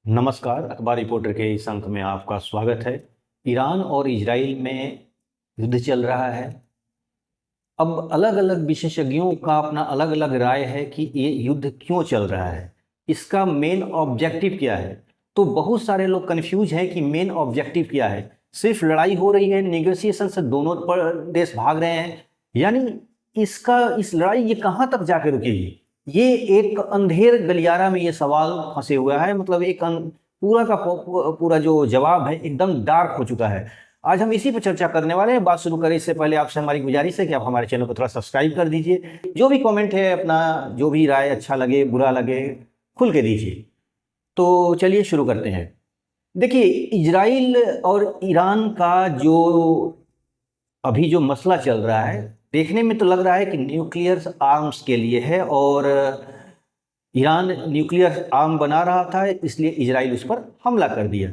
नमस्कार, अखबार रिपोर्टर के इस अंक में आपका स्वागत है। ईरान और इजराइल में युद्ध चल रहा है। अब अलग अलग विशेषज्ञों का अपना अलग अलग राय है कि ये युद्ध क्यों चल रहा है, इसका मेन ऑब्जेक्टिव क्या है। तो बहुत सारे लोग कंफ्यूज हैं कि मेन ऑब्जेक्टिव क्या है। सिर्फ लड़ाई हो रही है, नेगोशिएशन से दोनों पर देश भाग रहे हैं, यानी इस लड़ाई ये कहाँ तक जाके रुकेगी। ये एक अंधेर गलियारा में ये सवाल फंसे हुआ है। मतलब पूरा का पूरा जो जवाब है एकदम डार्क हो चुका है। आज हम इसी पर चर्चा करने वाले हैं। बात शुरू करें इससे पहले आपसे हमारी गुजारिश है कि आप हमारे चैनल को थोड़ा सब्सक्राइब कर दीजिए। जो भी कमेंट है अपना, जो भी राय, अच्छा लगे बुरा लगे, खुल के दीजिए। तो चलिए शुरू करते हैं। देखिए, इजराइल और ईरान का जो अभी जो मसला चल रहा है, देखने में तो लग रहा है कि न्यूक्लियर आर्म्स के लिए है और ईरान न्यूक्लियर आर्म बना रहा था, इसलिए इजराइल उस पर हमला कर दिया।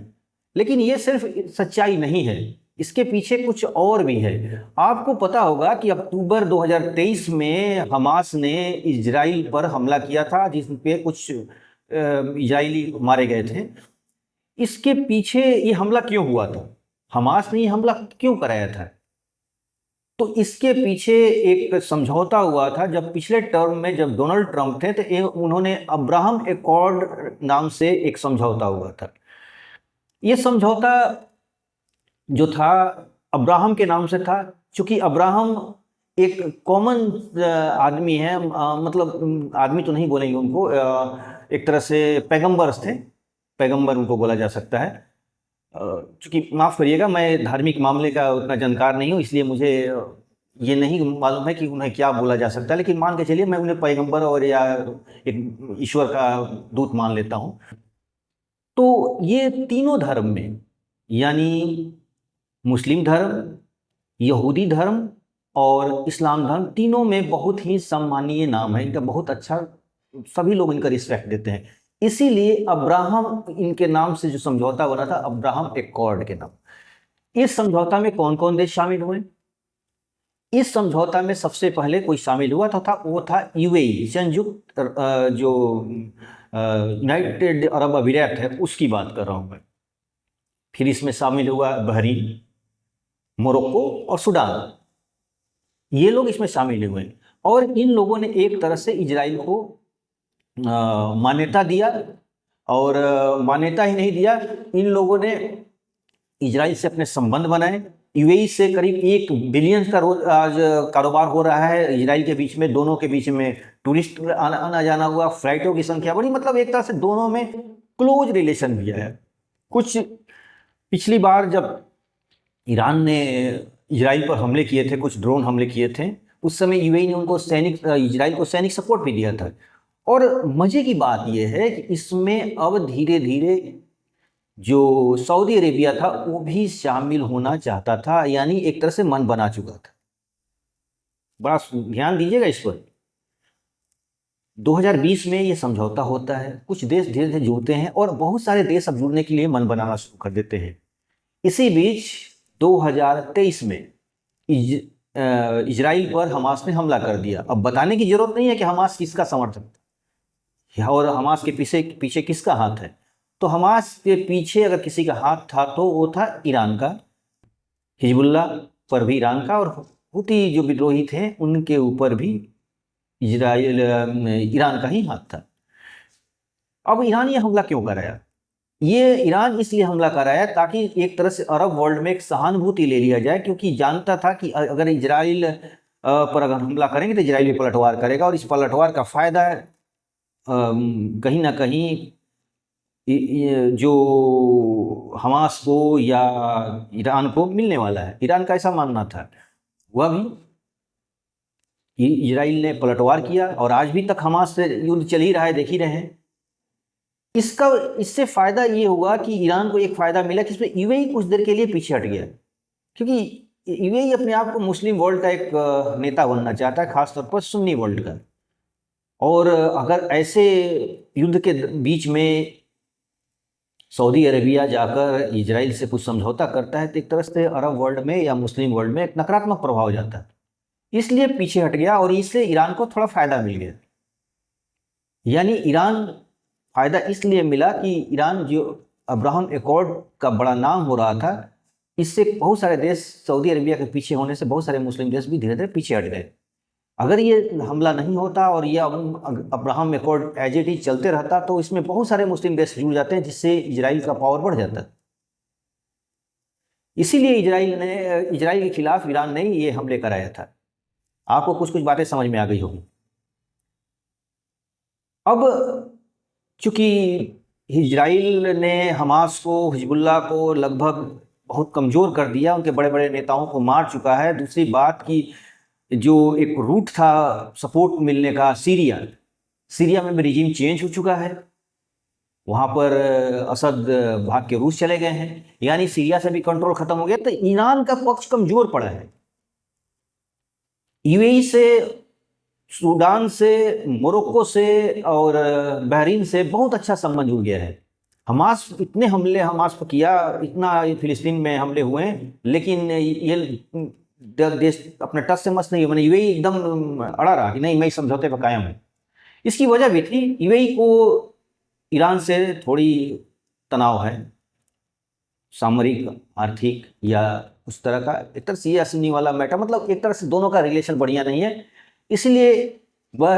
लेकिन ये सिर्फ सच्चाई नहीं है, इसके पीछे कुछ और भी है। आपको पता होगा कि अक्टूबर 2023 में हमास ने इजराइल पर हमला किया था, जिस पे कुछ इजरायली मारे गए थे। इसके पीछे ये हमला क्यों हुआ था, हमास ने ये हमला क्यों कराया था? तो इसके पीछे एक समझौता हुआ था। जब पिछले टर्म में जब डोनाल्ड ट्रंप थे तो उन्होंने अब्राहम एकॉर्ड नाम से एक समझौता हुआ था। ये समझौता जो था अब्राहम के नाम से था, क्योंकि अब्राहम एक कॉमन आदमी है। मतलब आदमी तो नहीं बोलेंगे उनको, एक तरह से पैगंबर्स थे, पैगंबर उनको बोला जा सकता है। चूँकि माफ़ करिएगा, मैं धार्मिक मामले का उतना जानकार नहीं हूँ, इसलिए मुझे ये नहीं मालूम है कि उन्हें क्या बोला जा सकता है। लेकिन मान के चलिए मैं उन्हें पैगंबर और या एक ईश्वर का दूत मान लेता हूँ। तो ये तीनों धर्म में, यानी मुस्लिम धर्म, यहूदी धर्म और इस्लाम धर्म, तीनों में बहुत ही सम्मानीय नाम है इनका, बहुत अच्छा, सभी लोग इनका रिस्पेक्ट देते हैं। इसीलिए अब्राहम इनके नाम से जो समझौता बना था, अब्राहम एकॉर्ड के नाम। इस समझौता में कौन कौन देश शामिल हुए? इस समझौता में सबसे पहले कोई शामिल हुआ था वो था यूएई, संयुक्त जो यूनाइटेड अरब अमीरात है, उसकी बात कर रहा हूं मैं। फिर इसमें शामिल हुआ बहरीन, मोरक्को और सूडान। ये लोग इसमें शामिल हुए और इन लोगों ने एक तरह से इजराइल को मान्यता दिया। और मान्यता ही नहीं दिया, इन लोगों ने इजराइल से अपने संबंध बनाए। यूएई से करीब 1 बिलियन का रोज आज कारोबार हो रहा है इजराइल के बीच में। दोनों के बीच में टूरिस्ट आना जाना हुआ, फ्लाइटों की संख्या बढ़ी। मतलब एक तरह से दोनों में क्लोज रिलेशन भी है। कुछ पिछली बार जब ईरान ने इजराइल पर हमले किए थे, कुछ ड्रोन हमले किए थे, उस समय यूएई ने उनको इजराइल को सैनिक सपोर्ट भी दिया था। और मजे की बात यह है कि इसमें अब धीरे धीरे जो सऊदी अरेबिया था वो भी शामिल होना चाहता था, यानी एक तरह से मन बना चुका था। बड़ा ध्यान दीजिएगा इस पर। 2020 में ये समझौता होता है, कुछ देश धीरे धीरे जुड़ते हैं और बहुत सारे देश अब जुड़ने के लिए मन बनाना शुरू कर देते हैं। इसी बीच 2023 में इजराइल पर हमास ने हमला कर दिया। अब बताने की जरूरत नहीं है कि हमास किसका समर्थक था और हमास के पीछे पीछे किसका हाथ है। तो हमास के पीछे अगर किसी का हाथ था तो वो था ईरान का, हिजबुल्लाह पर भी ईरान का, और हुती जो विद्रोही थे उनके ऊपर भी ईरान का ही हाथ था। अब ईरान ये हमला क्यों कराया? ये ईरान इसलिए हमला कराया ताकि एक तरह से अरब वर्ल्ड में एक सहानुभूति ले लिया जाए, क्योंकि जानता था कि अगर इजराइल पर अगर हमला करेंगे तो इजराइल भी पलटवार करेगा और इस पलटवार का फायदा कहीं ना कहीं जो हमास को या ईरान को मिलने वाला है। ईरान का ऐसा मानना था। वह भी इजराइल ने पलटवार किया और आज भी तक हमास से युद्ध चल ही रहा है, देख ही रहे हैं। इससे फायदा ये हुआ कि ईरान को एक फायदा मिला कि इसमें यूएई कुछ देर के लिए पीछे हट गया, क्योंकि यूएई अपने आप को मुस्लिम वर्ल्ड का एक नेता बनना चाहता है, खासतौर पर सुन्नी वर्ल्ड का। और अगर ऐसे युद्ध के बीच में सऊदी अरेबिया जाकर इजराइल से कुछ समझौता करता है तो एक तरह से अरब वर्ल्ड में या मुस्लिम वर्ल्ड में एक नकारात्मक प्रभाव हो जाता है। इसलिए पीछे हट गया और इससे ईरान को थोड़ा फायदा मिल गया। यानी ईरान फ़ायदा इसलिए मिला कि ईरान जो अब्राहम एकॉर्ड का बड़ा नाम हो रहा था, इससे बहुत सारे देश सऊदी अरबिया के पीछे होने से बहुत सारे मुस्लिम देश भी धीरे धीरे पीछे हट गए। अगर ये हमला नहीं होता और ये Abraham Accord as it is चलते रहता तो इसमें बहुत सारे मुस्लिम देश जुड़ जाते हैं, जिससे इजराइल का पावर बढ़ जाता। इसीलिए इजराइल के खिलाफ ईरान ने ये हमले कराया था। आपको कुछ कुछ बातें समझ में आ गई होगी। अब चूंकि इजराइल ने हमास को, हिजबुल्लाह को लगभग बहुत कमज़ोर कर दिया, उनके बड़े बड़े नेताओं को मार चुका है। दूसरी बात कि जो एक रूट था सपोर्ट मिलने का, सीरिया में भी रिजीम चेंज हो चुका है। वहाँ पर असद भाग के रूस चले गए हैं, यानी सीरिया से भी कंट्रोल खत्म हो गया। तो ईरान का पक्ष कमज़ोर पड़ा है। यूएई से, सूडान से, मोरक्को से और बहरीन से बहुत अच्छा संबंध जुड़ गया है। हमास, इतने हमले हमास पर किया, इतना फिलिस्तीन में हमले हुए हैं, लेकिन ये देश अपने टस से मस नहीं, मैंने यूएई एकदम अड़ा रहा कि नहीं, मैं इस समझौते पर कायम हूँ। इसकी वजह भी थी, यूएई को ईरान से थोड़ी तनाव है, सामरिक, आर्थिक या उस तरह का, एक तरह से ये असली वाला मैटर, मतलब एक तरह से दोनों का रिलेशन बढ़िया नहीं है। इसलिए वह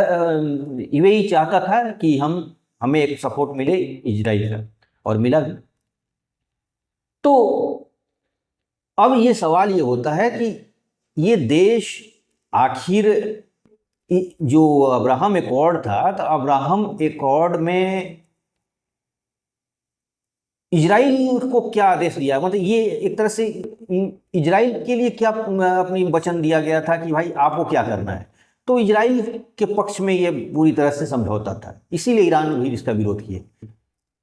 यूएई चाहता था कि हमें एक सपोर्ट मिले इजराइल का, और मिला भी। तो अब ये सवाल ये होता है कि ये देश आखिर, जो अब्राहम एकॉर्ड था, तो अब्राहम एकॉर्ड में इजराइल को क्या आदेश दिया, मतलब ये एक तरह से इजराइल के लिए क्या अपनी वचन दिया गया था कि भाई आपको क्या करना है। तो इजराइल के पक्ष में ये पूरी तरह से समझौता था, इसीलिए ईरान ने भी इसका विरोध किया।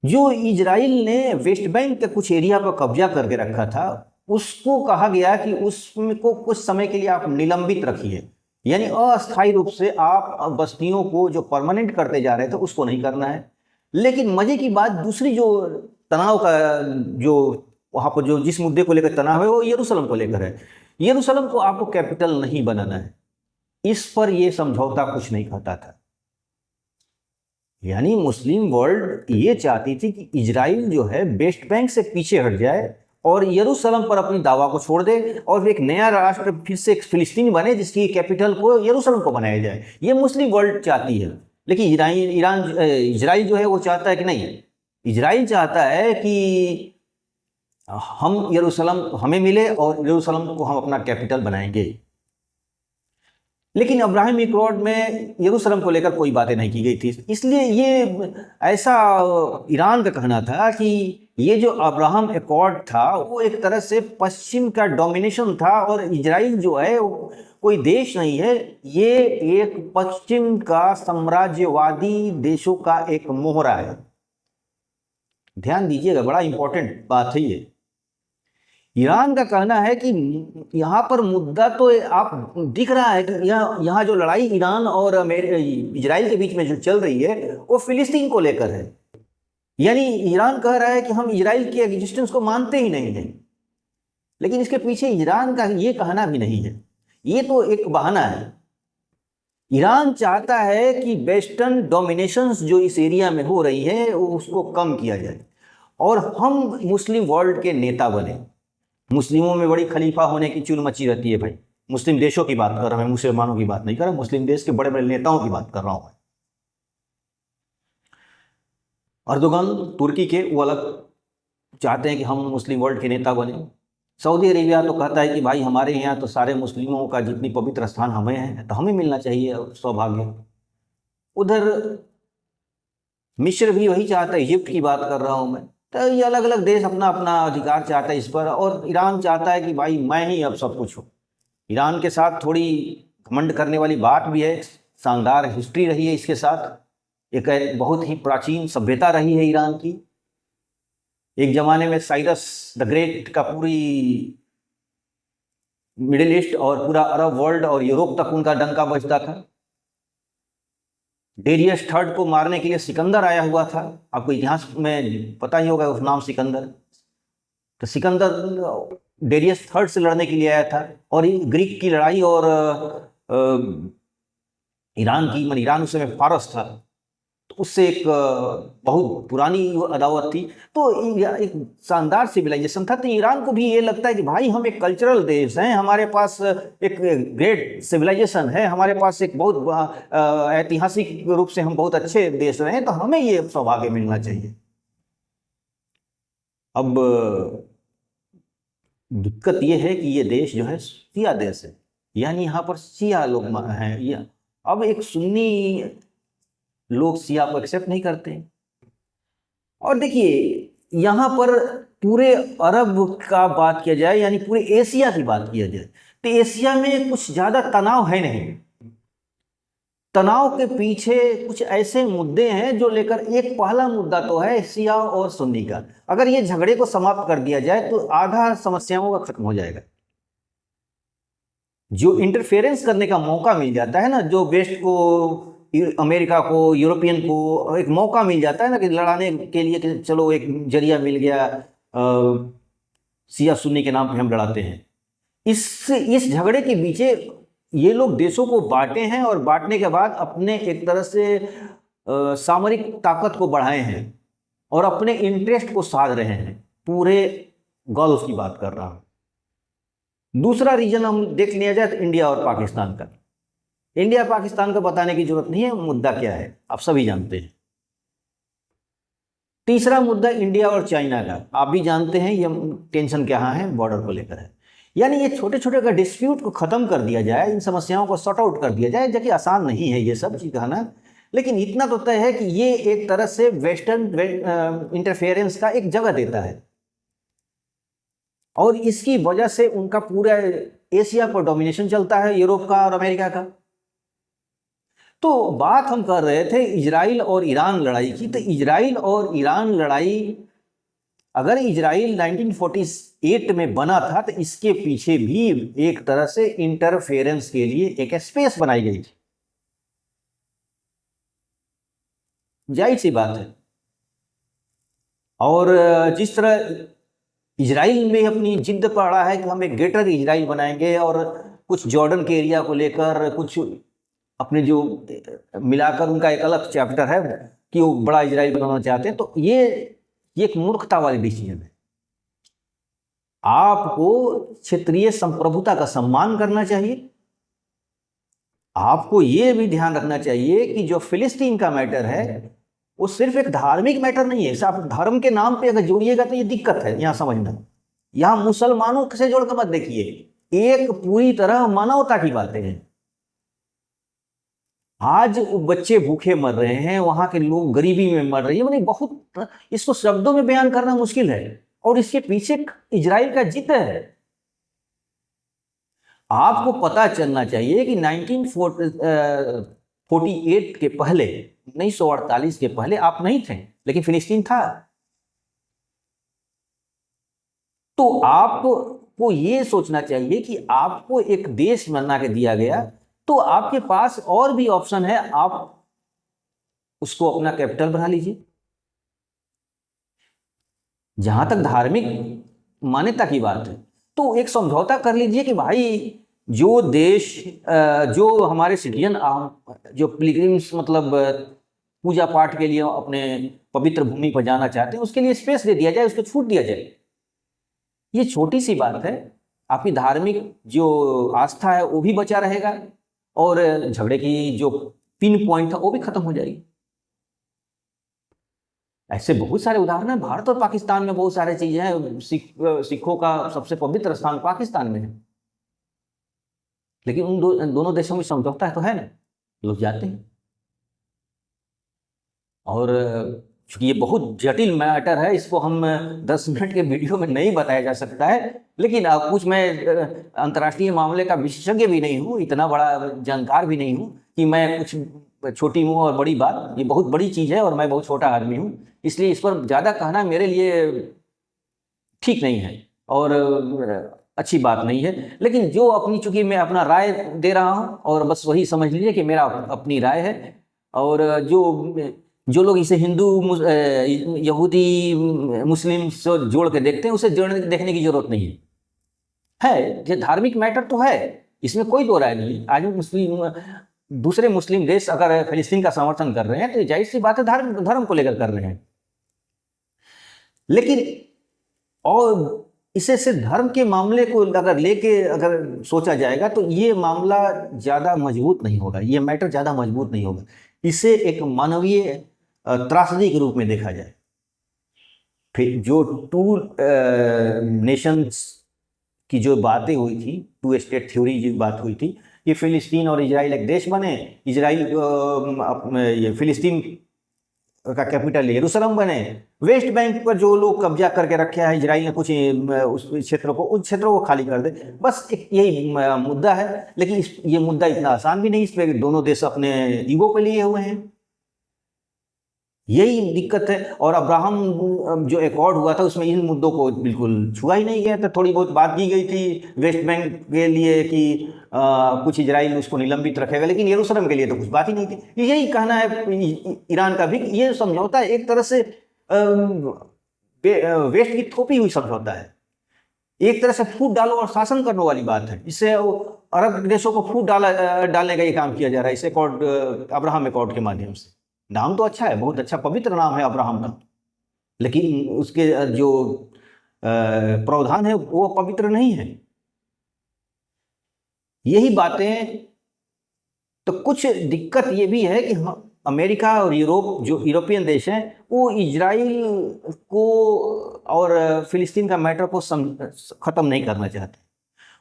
जो इजराइल ने वेस्ट बैंक के कुछ एरिया पर कब्जा करके रखा था, उसको कहा गया कि उसको कुछ समय के लिए आप निलंबित रखिए, यानी अस्थायी रूप से आप बस्तियों को जो परमानेंट करते जा रहे थे उसको नहीं करना है। लेकिन मजे की बात दूसरी, जो तनाव का, जो वहाँ पर जो जिस मुद्दे को लेकर तनाव है, वो यरूशलेम को लेकर है। यरूशलेम को आपको कैपिटल नहीं बनाना है, इस पर यह समझौता कुछ नहीं कहता था। यानी मुस्लिम वर्ल्ड ये चाहती थी कि इजराइल जो है वेस्ट बैंक से पीछे हट जाए और यरूशलेम पर अपनी दावा को छोड़ दे, और एक नया राष्ट्र फिर से एक फिलिस्तीन बने जिसकी कैपिटल को यरूशलेम को बनाया जाए। ये मुस्लिम वर्ल्ड चाहती है। लेकिन इजराइल जो है वो चाहता है कि नहीं, इजराइल चाहता है कि हम यरूशलेम हमें मिले और यरूशलेम को हम अपना कैपिटल बनाएंगे। लेकिन अब्राहम एकॉर्ड में यरूशलेम को लेकर कोई बातें नहीं की गई थी। इसलिए ये ऐसा ईरान का कहना था कि ये जो अब्राहम एकॉर्ड था वो एक तरह से पश्चिम का डोमिनेशन था, और इजराइल जो है वो कोई देश नहीं है, ये एक पश्चिम का साम्राज्यवादी देशों का एक मोहरा है। ध्यान दीजिएगा, बड़ा इंपॉर्टेंट बात है ये। ईरान का कहना है कि यहाँ पर मुद्दा तो आप दिख रहा है कि यहाँ जो लड़ाई ईरान और इजराइल के बीच में जो चल रही है वो फिलिस्तीन को लेकर है। यानी ईरान कह रहा है कि हम इजराइल की एग्जिस्टेंस को मानते ही नहीं हैं, लेकिन इसके पीछे ईरान का ये कहना भी नहीं है, ये तो एक बहाना है। ईरान चाहता है कि वेस्टर्न डोमिनेशंस जो इस एरिया में हो रही है उसको कम किया जाए और हम मुस्लिम वर्ल्ड के नेता बने। मुस्लिमों में बड़ी खलीफा होने की चुल मची रहती है भाई। मुस्लिम देशों की बात कर रहा हूं, मुसलमानों की बात नहीं कर रहा, मुस्लिम देश के बड़े बड़े नेताओं की बात कर रहा हूं। अर्दोगन तुर्की के, वो अलग चाहते हैं कि हम मुस्लिम वर्ल्ड के नेता बने। सऊदी अरेबिया तो कहता है कि भाई हमारे यहाँ तो सारे मुस्लिमों का जितनी पवित्र स्थान हमें है तो हमें मिलना चाहिए सौभाग्य। उधर मिस्र भी वही चाहता है, इजिप्ट की बात कर रहा हूँ मैं। तो ये अलग अलग देश अपना अपना अधिकार चाहता है इस पर, और ईरान चाहता है कि भाई मैं ही अब सब कुछ हूँ। ईरान के साथ थोड़ी घमंड करने वाली बात भी है, शानदार हिस्ट्री रही है इसके साथ, एक बहुत ही प्राचीन सभ्यता रही है ईरान की। एक जमाने में साइरस द ग्रेट का पूरी मिडिल ईस्ट और पूरा अरब वर्ल्ड और यूरोप तक उनका डंका बजता था। डेरियस थर्ड को मारने के लिए सिकंदर आया हुआ था, आपको इतिहास में पता ही होगा उस नाम सिकंदर। तो सिकंदर डेरियस थर्ड से लड़ने के लिए आया था, और ग्रीक की लड़ाई और ईरान की, ईरान उस समय फारस था, तो उससे एक बहुत पुरानी अदावत थी। तो एक शानदार सिविलाइजेशन था। तो ईरान को भी ये लगता है कि भाई हम एक कल्चरल देश हैं, हमारे पास एक ग्रेट सिविलाइजेशन है, हमारे पास एक बहुत ऐतिहासिक रूप से हम बहुत अच्छे देश रहे हैं, तो हमें ये सौभाग्य मिलना चाहिए। अब दिक्कत ये है कि ये देश जो है शिया देश है, यानी यहाँ पर शिया लोग हैं। अब एक सुन्नी लोग शिया को एक्सेप्ट नहीं करते। और देखिए यहाँ पर पूरे अरब का बात किया जाए, यानी पूरे एशिया की बात किया जाए, तो एशिया में कुछ ज़्यादा तनाव है नहीं। तनाव के पीछे कुछ ऐसे मुद्दे हैं जो लेकर, एक पहला मुद्दा तो है शिया और सुन्नी का। अगर ये झगड़े को समाप्त कर दिया जाए तो आधा समस्याओं का खत्म हो जाएगा। जो इंटरफेरेंस करने का मौका मिल जाता है ना, जो वेस्ट को, अमेरिका को, यूरोपियन को एक मौका मिल जाता है ना कि लड़ाने के लिए, कि चलो एक जरिया मिल गया, शिया सुन्नी के नाम पे हम लड़ाते हैं। इस झगड़े के पीछे ये लोग देशों को बांटे हैं, और बांटने के बाद अपने एक तरह से सामरिक ताकत को बढ़ाए हैं और अपने इंटरेस्ट को साध रहे हैं। पूरे गल्फ की बात कर रहा हूं। दूसरा रीजन हम देख लिया जाए तो इंडिया और पाकिस्तान का। इंडिया पाकिस्तान का बताने की जरूरत नहीं है, मुद्दा क्या है आप सभी जानते हैं। तीसरा मुद्दा इंडिया और चाइना का, आप भी जानते हैं ये टेंशन क्या है, बॉर्डर को लेकर है। यानी ये छोटे छोटे का डिस्प्यूट को खत्म कर दिया जाए, इन समस्याओं को सॉर्ट आउट कर दिया जाए, जो कि आसान नहीं है ये सब चीज कहना, लेकिन इतना तो तय है कि ये एक तरह से वेस्टर्न इंटरफेरेंस का एक जगह देता है, और इसकी वजह से उनका पूरा एशिया पर डोमिनेशन चलता है, यूरोप का और अमेरिका का। तो बात हम कर रहे थे इजराइल और ईरान लड़ाई की। तो इजराइल और ईरान लड़ाई, अगर इजराइल 1948 में बना था तो इसके पीछे भी एक तरह से इंटरफेरेंस के लिए एक स्पेस बनाई गई थी, जाहिर सी बात है। और जिस तरह इजराइल में अपनी जिद पड़ा है कि हम एक ग्रेटर इजराइल बनाएंगे, और कुछ जॉर्डन के एरिया को लेकर कुछ अपने जो मिलाकर उनका एक अलग चैप्टर है कि वो बड़ा इजराइल बनाना चाहते हैं, तो ये एक मूर्खता वाली डिसीजन है। आपको क्षेत्रीय संप्रभुता का सम्मान करना चाहिए। आपको ये भी ध्यान रखना चाहिए कि जो फिलिस्तीन का मैटर है वो सिर्फ एक धार्मिक मैटर नहीं है। आप धर्म के नाम पे अगर जोड़िएगा तो ये दिक्कत है, यहां समझना। यहां मुसलमानों से जोड़कर मत देखिए, एक पूरी तरह मानवता की बातें हैं। आज बच्चे भूखे मर रहे हैं, वहां के लोग गरीबी में मर रहे हैं, मतलब बहुत, इसको शब्दों में बयान करना मुश्किल है, और इसके पीछे इजराइल का जिद है। आपको पता चलना चाहिए कि 1948 के पहले, 1948 के पहले आप नहीं थे, लेकिन फिलिस्तीन था। तो आपको ये सोचना चाहिए कि आपको एक देश बना के दिया गया, तो आपके पास और भी ऑप्शन है, आप उसको अपना कैपिटल बना लीजिए। जहां तक धार्मिक मान्यता की बात है तो एक समझौता कर लीजिए कि भाई जो देश, जो हमारे सिटीजन, जो पिलग्रिम्स मतलब पूजा पाठ के लिए अपने पवित्र भूमि पर जाना चाहते हैं, उसके लिए स्पेस दे दिया जाए, उसको छूट दिया जाए। ये छोटी सी बात है, आपकी धार्मिक जो आस्था है वो भी बचा रहेगा, और झगड़े की जो पिन पॉइंट था वो भी खत्म हो जाएगी। ऐसे बहुत सारे उदाहरण हैं। भारत और पाकिस्तान में बहुत सारे चीजें हैं। सिखों का सबसे पवित्र स्थान पाकिस्तान में है, लेकिन उन दोनों देशों में समझौता तो है ना, लोग जाते हैं। और चूंकि ये बहुत जटिल मैटर है, इसको हम 10 मिनट के वीडियो में नहीं बताया जा सकता है, लेकिन कुछ मैं अंतर्राष्ट्रीय मामले का विशेषज्ञ भी नहीं हूँ, इतना बड़ा जानकार भी नहीं हूँ कि मैं कुछ छोटी मुँह और बड़ी बात, ये बहुत बड़ी चीज़ है और मैं बहुत छोटा आदमी हूँ, इसलिए इस पर ज़्यादा कहना मेरे लिए ठीक नहीं है और अच्छी बात नहीं है। लेकिन जो अपनी, चूंकि मैं अपना राय दे रहा हूँ और बस वही समझ लीजिए कि मेरा अपनी राय है। और जो लोग इसे हिंदू, यहूदी, मुस्लिम से जोड़ के देखते हैं, उसे देखने की जरूरत नहीं है। ये धार्मिक मैटर तो है, इसमें कोई दो राय नहीं। आज मुस्लिम दूसरे मुस्लिम देश अगर फिलिस्तीन का समर्थन कर रहे हैं तो जाहिर सी बात है धर्म धर्म को लेकर कर रहे हैं। लेकिन और इसे से धर्म के मामले को अगर लेके अगर सोचा जाएगा तो ये मामला ज़्यादा मजबूत नहीं होगा, ये मैटर ज़्यादा मजबूत नहीं होगा। इसे एक मानवीय त्रासदी के रूप में देखा जाए। फिर जो टू नेशंस की जो बातें हुई थी, टू स्टेट थ्योरी जो बात हुई थी, कि फिलिस्तीन और इजराइल एक देश बने, इजराइल ये फिलिस्तीन का कैपिटल यरूशलेम बने, वेस्ट बैंक पर जो लोग कब्जा करके रखे हैं इजराइल ने कुछ उस क्षेत्रों को, उन क्षेत्रों को खाली कर दे, बस एक यही मुद्दा है। लेकिन ये मुद्दा इतना आसान भी नहीं, इस पर दोनों देश अपने ईगो पे लिए हुए हैं, यही दिक्कत है। और अब्राहम जो एकॉर्ड हुआ था उसमें इन मुद्दों को बिल्कुल छुआ ही नहीं गया था। थोड़ी बहुत बात की गई थी वेस्ट बैंक के लिए कि कुछ इजराइल उसको निलंबित रखेगा, लेकिन यरूशलेम के लिए तो कुछ बात ही नहीं थी। यही कहना है ईरान का भी, ये समझौता एक तरह से वेस्ट की थोपी हुई समझौता है, एक तरह से फूट डालो और शासन करने वाली बात है। इससे अरब देशों को फूट डालने का ये काम किया जा रहा है इस एकॉर्ड, अब्राहम एकॉर्ड के माध्यम से। नाम तो अच्छा है, बहुत अच्छा पवित्र नाम है अब्राहम का, लेकिन उसके जो प्रावधान है वो पवित्र नहीं है। यही बातें, तो कुछ दिक्कत ये भी है कि अमेरिका और यूरोप, जो यूरोपियन देश हैं, वो इजराइल को और फिलिस्तीन का मैटर को ख़त्म नहीं करना चाहते।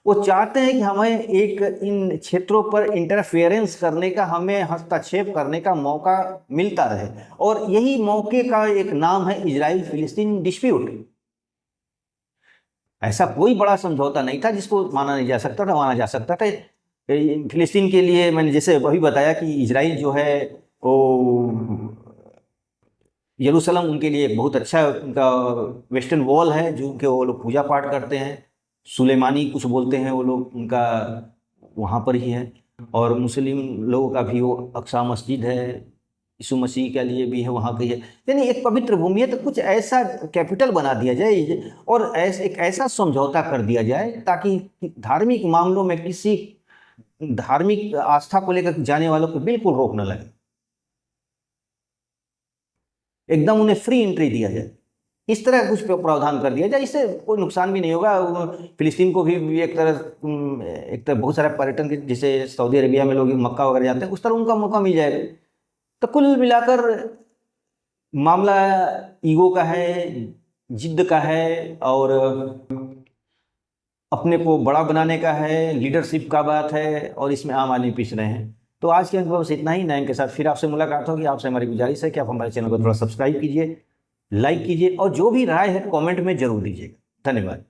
वो चाहते हैं कि हमें एक इन क्षेत्रों पर इंटरफेरेंस करने का, हमें हस्तक्षेप करने का मौका मिलता रहे, और यही मौके का एक नाम है इजराइल फिलिस्तीन डिस्प्यूट। ऐसा कोई बड़ा समझौता नहीं था जिसको माना नहीं जा सकता था, माना जा सकता था। फिलिस्तीन के लिए मैंने जैसे अभी बताया कि इजराइल जो है वो यरूशलेम उनके लिए एक बहुत अच्छा उनका वेस्टर्न वॉल है, जो उनके वो लोग पूजा पाठ करते हैं, सुलेमानी कुछ बोलते हैं वो लोग, उनका वहाँ पर ही है। और मुस्लिम लोगों का भी वो अक्सा मस्जिद है, यीशु मसीह के लिए भी है, वहाँ की है। यानी एक पवित्र भूमि है, तो कुछ ऐसा कैपिटल बना दिया जाए और एक ऐसा समझौता कर दिया जाए ताकि धार्मिक मामलों में किसी धार्मिक आस्था को लेकर जाने वालों को बिल्कुल रोक न लगे, एकदम उन्हें फ्री एंट्री दिया जाए, इस तरह कुछ प्रावधान कर दिया जाए। इससे कोई नुकसान भी नहीं होगा, फिलिस्तीन को भी एक तरह बहुत सारे पर्यटन, जैसे सऊदी अरेबिया में लोग मक्का वगैरह जाते हैं, उस तरह उनका मौका मिल जाएगा। तो कुल मिलाकर मामला ईगो का है, जिद्द का है, और अपने को बड़ा बनाने का है, लीडरशिप का बात है, और इसमें आम आदमी पीछे रहे हैं। तो आज के अंक बस इतना ही। नए के साथ फिर आपसे मुलाकात होगी। आपसे हमारी गुजारिश है कि आप हमारे चैनल को थोड़ा सब्सक्राइब कीजिए, लाइक कीजिए, और जो भी राय है कमेंट में जरूर दीजिएगा। धन्यवाद।